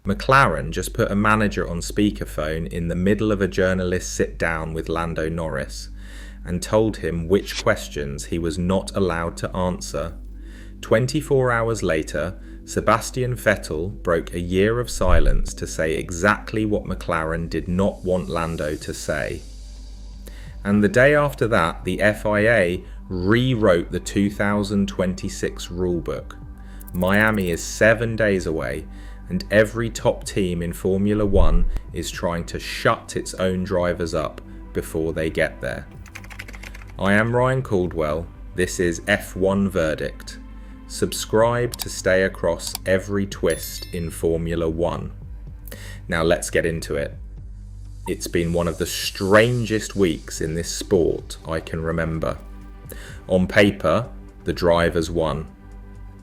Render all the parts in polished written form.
McLaren just put a manager on speakerphone in the middle of a journalist sit-down with Lando Norris and told him which questions he was not allowed to answer. 24 hours later, Sebastian Vettel broke a year of silence to say exactly what McLaren did not want Lando to say. And the day after that, the FIA rewrote the 2026 rulebook. Miami is 7 days away, and every top team in Formula One is trying to shut its own drivers up before they get there. I am Ryan Caldwell. This is F1 Verdict. Subscribe to stay across every twist in Formula One. Now let's get into it. It's been one of the strangest weeks in this sport I can remember. On paper, the drivers won.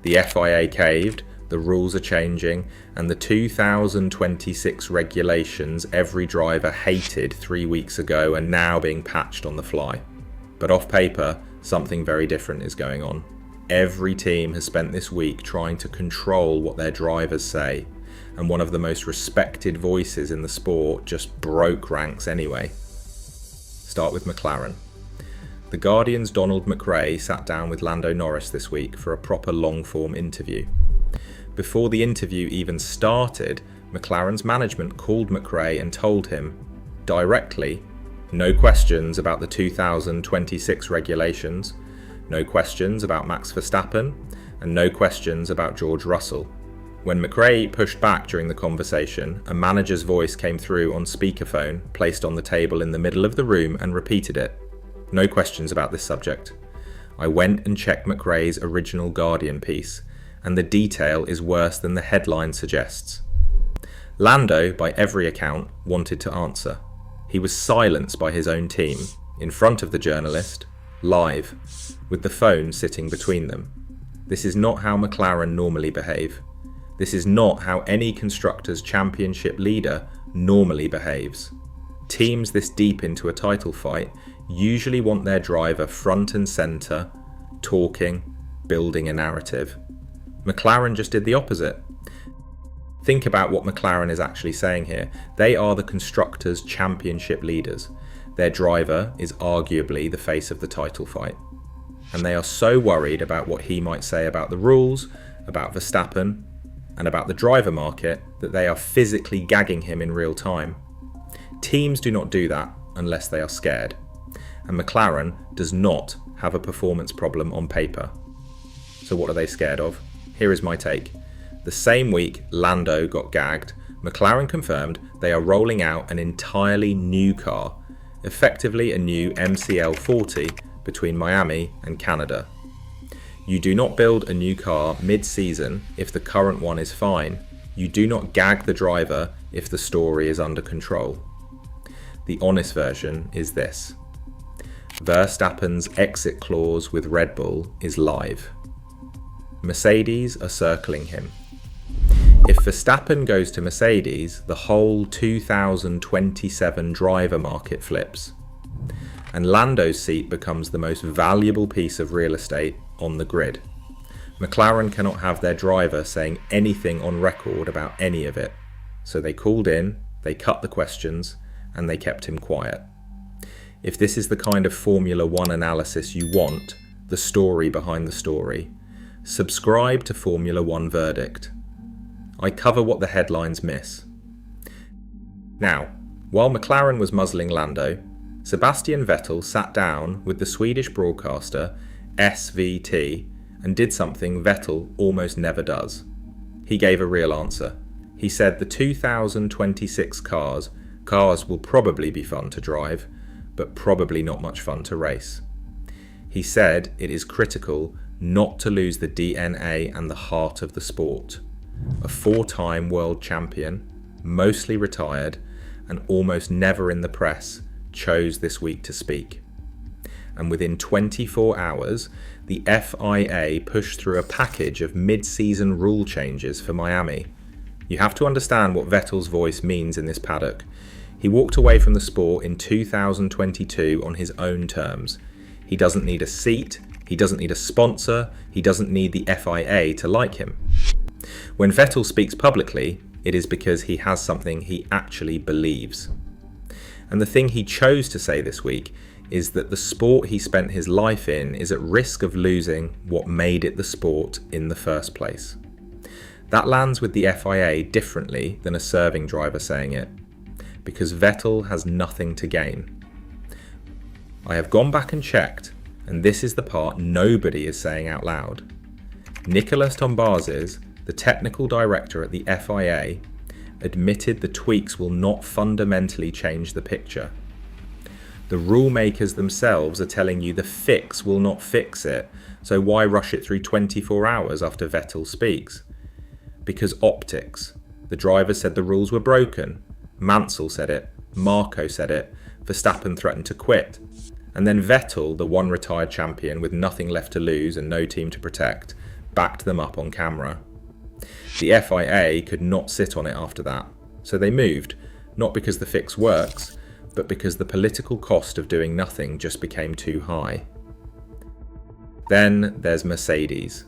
The FIA caved, the rules are changing, and the 2026 regulations every driver hated 3 weeks ago are now being patched on the fly. But off paper, something very different is going on. Every team has spent this week trying to control what their drivers say, and one of the most respected voices in the sport just broke ranks anyway. Start with McLaren. The Guardian's Donald McRae sat down with Lando Norris this week for a proper long-form interview. Before the interview even started, McLaren's management called McRae and told him, directly, no questions about the 2026 regulations, no questions about Max Verstappen, and no questions about George Russell. When McRae pushed back during the conversation, a manager's voice came through on speakerphone, placed on the table in the middle of the room, and repeated it. No questions about this subject. I went and checked McRae's original Guardian piece, and the detail is worse than the headline suggests. Lando, by every account, wanted to answer. He was silenced by his own team, in front of the journalist, live, with the phone sitting between them. This is not how McLaren normally behave. This is not how any Constructors' Championship leader normally behaves. Teams this deep into a title fight usually want their driver front and centre, talking, building a narrative. McLaren just did the opposite. Think about what McLaren is actually saying here. They are the Constructors' Championship leaders. Their driver is arguably the face of the title fight. And they are so worried about what he might say about the rules, about Verstappen, and about the driver market that they are physically gagging him in real time. Teams do not do that unless they are scared. And McLaren does not have a performance problem on paper. So what are they scared of? Here is my take. The same week Lando got gagged, McLaren confirmed they are rolling out an entirely new car, effectively a new MCL 40 between Miami and Canada. You do not build a new car mid-season if the current one is fine. You do not gag the driver if the story is under control. The honest version is this. Verstappen's exit clause with Red Bull is live. Mercedes are circling him. If Verstappen goes to Mercedes, the whole 2027 driver market flips. And Lando's seat becomes the most valuable piece of real estate on the grid. McLaren cannot have their driver saying anything on record about any of it. So they called in, they cut the questions, and they kept him quiet. If this is the kind of Formula One analysis you want, the story behind the story, subscribe to Formula One Verdict. I cover what the headlines miss. Now, while McLaren was muzzling Lando, Sebastian Vettel sat down with the Swedish broadcaster SVT and did something Vettel almost never does. He gave a real answer. He said the 2026 cars will probably be fun to drive, but probably not much fun to race. He said it is critical not to lose the DNA and the heart of the sport. A 4-time world champion, mostly retired, and almost never in the press, chose this week to speak. And within 24 hours, the FIA pushed through a package of mid-season rule changes for Miami. You have to understand what Vettel's voice means in this paddock. He walked away from the sport in 2022 on his own terms. He doesn't need a seat, he doesn't need a sponsor, he doesn't need the FIA to like him. When Vettel speaks publicly, it is because he has something he actually believes. And the thing he chose to say this week is that the sport he spent his life in is at risk of losing what made it the sport in the first place. That lands with the FIA differently than a serving driver saying it, because Vettel has nothing to gain. I have gone back and checked, and this is the part nobody is saying out loud. Nicolas Tombazis, the technical director at the FIA, admitted the tweaks will not fundamentally change the picture. The rule makers themselves are telling you the fix will not fix it, so why rush it through 24 hours after Vettel speaks? Because optics. The driver said the rules were broken. Mansell said it. Marko said it. Verstappen threatened to quit. And then Vettel, the one retired champion with nothing left to lose and no team to protect, backed them up on camera. The FIA could not sit on it after that, so they moved, not because the fix works, but because the political cost of doing nothing just became too high. Then there's Mercedes.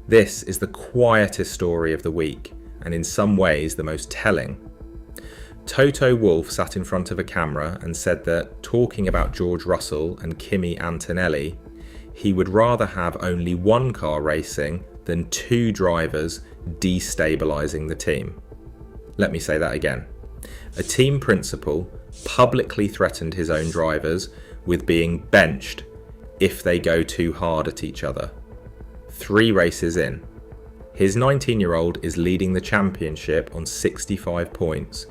This is the quietest story of the week, and in some ways the most telling. Toto Wolff sat in front of a camera and said that, talking about George Russell and Kimi Antonelli, he would rather have only one car racing than two drivers destabilising the team. Let me say that again. A team principal publicly threatened his own drivers with being benched if they go too hard at each other. 3 races in. His 19-year-old is leading the championship on 65 points,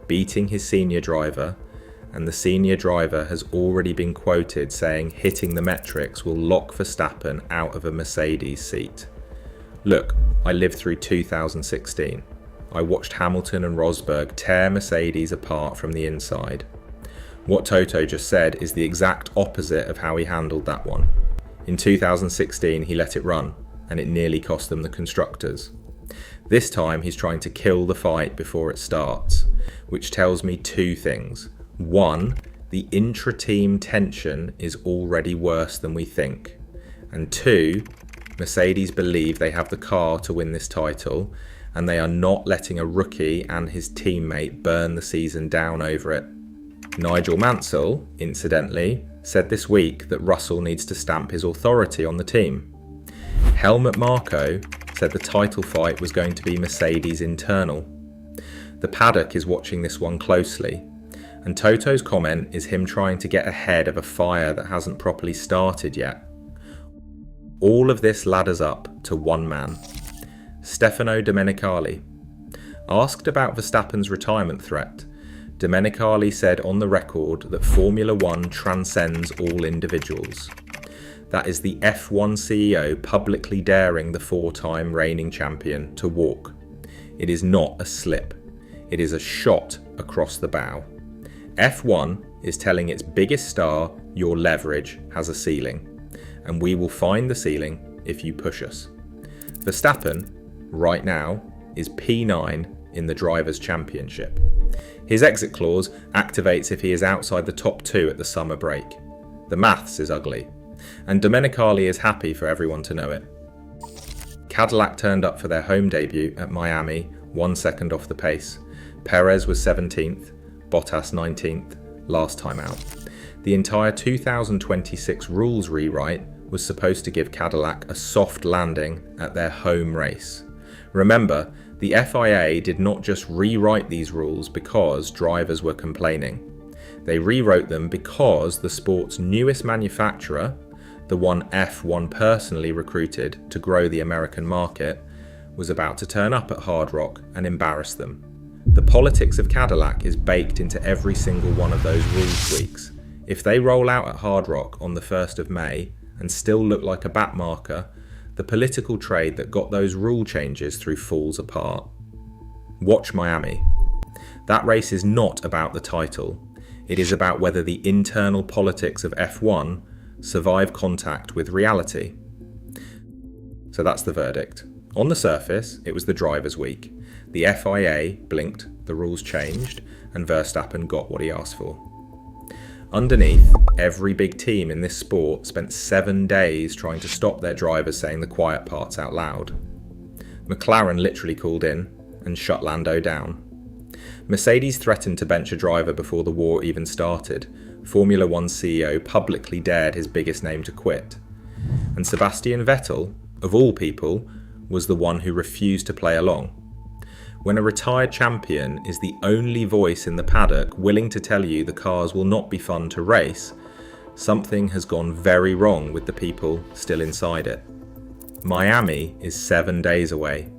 beating his senior driver, and the senior driver has already been quoted saying hitting the metrics will lock Verstappen out of a Mercedes seat. Look, I lived through 2016. I watched Hamilton and Rosberg tear Mercedes apart from the inside. What Toto just said is the exact opposite of how he handled that one. In 2016 he let it run, and it nearly cost them the constructors. This time he's trying to kill the fight before it starts, which tells me 2 things. 1, the intra-team tension is already worse than we think. And 2, Mercedes believe they have the car to win this title, and they are not letting a rookie and his teammate burn the season down over it. Nigel Mansell, incidentally, said this week that Russell needs to stamp his authority on the team. Helmut Marko said the title fight was going to be Mercedes internal. The paddock is watching this one closely, and Toto's comment is him trying to get ahead of a fire that hasn't properly started yet. All of this ladders up to one man, Stefano Domenicali. Asked about Verstappen's retirement threat, Domenicali said on the record that Formula One transcends all individuals. That is the F1 CEO publicly daring the 4-time reigning champion to walk. It is not a slip. It is a shot across the bow. F1 is telling its biggest star, your leverage has a ceiling, and we will find the ceiling if you push us. Verstappen, right now, is P9 in the Drivers' Championship. His exit clause activates if he is outside the top 2 at the summer break. The maths is ugly, and Domenicali is happy for everyone to know it. Cadillac turned up for their home debut at Miami 1 second off the pace. Perez was 17th, Bottas 19th, last time out. The entire 2026 rules rewrite was supposed to give Cadillac a soft landing at their home race. Remember, the FIA did not just rewrite these rules because drivers were complaining. They rewrote them because the sport's newest manufacturer, the one F1 personally recruited to grow the American market, was about to turn up at Hard Rock and embarrass them. The politics of Cadillac is baked into every single one of those rule tweaks. If they roll out at Hard Rock on the 1st of May and still look like a back marker, the political trade that got those rule changes through falls apart. Watch Miami. That race is not about the title. It is about whether the internal politics of F1 survive contact with reality. So that's the verdict. On the surface, it was the drivers' week. The FIA blinked, the rules changed, and Verstappen got what he asked for. Underneath, every big team in this sport spent 7 days trying to stop their drivers saying the quiet parts out loud. McLaren literally called in, and shut Lando down. Mercedes threatened to bench a driver before the war even started. Formula One CEO publicly dared his biggest name to quit. And Sebastian Vettel, of all people, was the one who refused to play along. When a retired champion is the only voice in the paddock willing to tell you the cars will not be fun to race, something has gone very wrong with the people still inside it. Miami is 7 days away.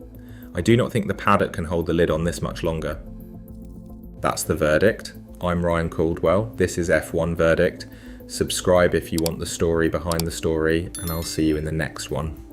I do not think the paddock can hold the lid on this much longer. That's the verdict. I'm Ryan Caldwell. This is F1 Verdict. Subscribe if you want the story behind the story, and I'll see you in the next one.